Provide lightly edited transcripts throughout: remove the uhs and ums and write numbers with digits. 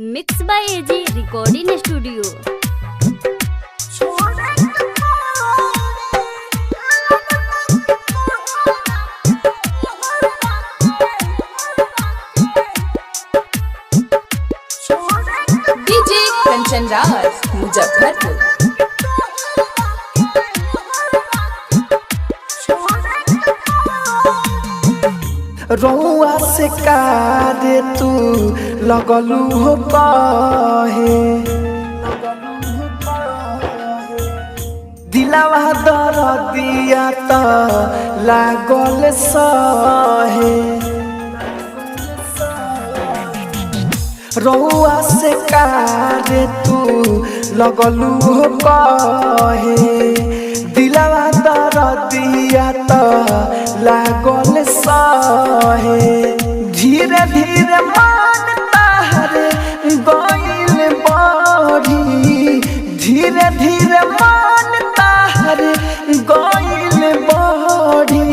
Mix by AG recording studio. DJ Kanchan Raj Muzaffarpur. रउआ से कारे तू लगलू हो कहे दिलावा दरदिया त लागल सहे। रउआ से कारे तू लगलू हो कहे दिलावा दरदिया त लागल सहे। धीरे धीरे मान तारे गइल बढ़ी, धीरे धीरे मान तारे गइल बढ़ी।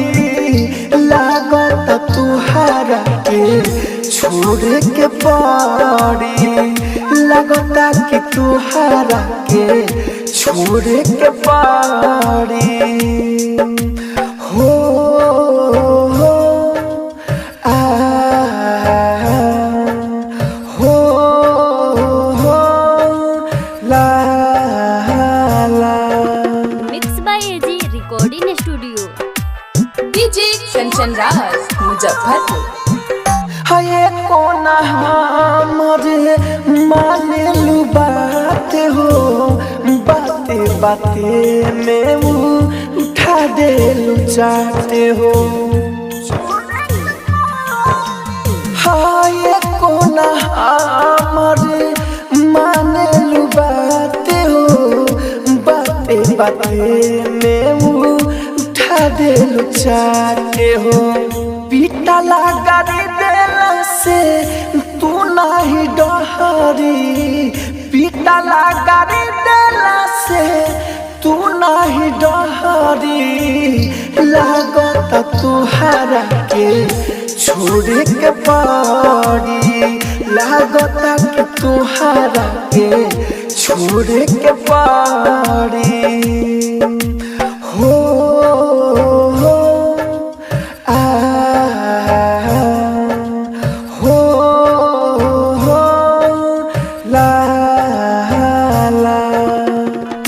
लागत तुहारा के छोड़ के पड़ी, लगता कि तुहारा के छोड़ के पड़ी। हो mix by AG recording studio. DJ Kanchan Raj Muzaffarpur. है कोना हमरे माने लू बात हो, बाते बाते में उठा दे लू चाहते हो। है कोना हमरे माने लू बात हो, बाते बाते में उठा दे लू चाहते हो। पीटा लगा देला से तू नहीं डहरी, पीटा लगा देला से तू नहीं डहरी। लागत तुहारा के छोड़ के पड़ी, लागत कि तुहारा के छोड़ के पड़ी। हो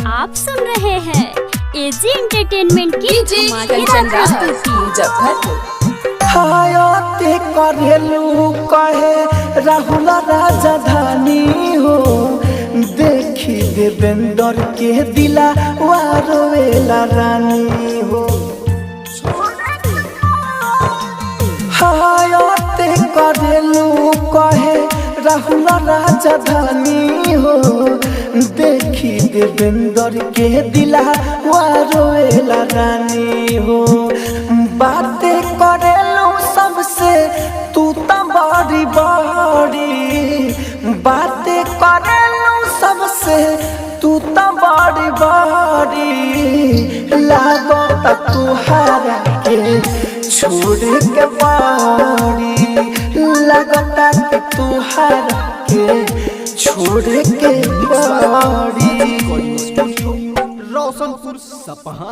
आप सुन रहे हैं एजी एंटरटेनमेंट की कंचन राज मुजफ्फरपुर। हायते करेलू कहे राहुल राजधानी हो, देखी देवेंद्र के दिला वारोवेला रानी हो। हायते करेलू कहे राहुल राजधानी हो, देखी देवेंद्र के दिला वारोवेला रानी हो। बातें करेलू सबसे तू तो बड़ी बड़ी, बातें करेलू सबसे तू तो बड़ी बड़ी। लागत तुहारा के छोड़ के पड़ी, लगता कि तुहारा के छोड़ के पड़ी। रोशनपुर सपहा।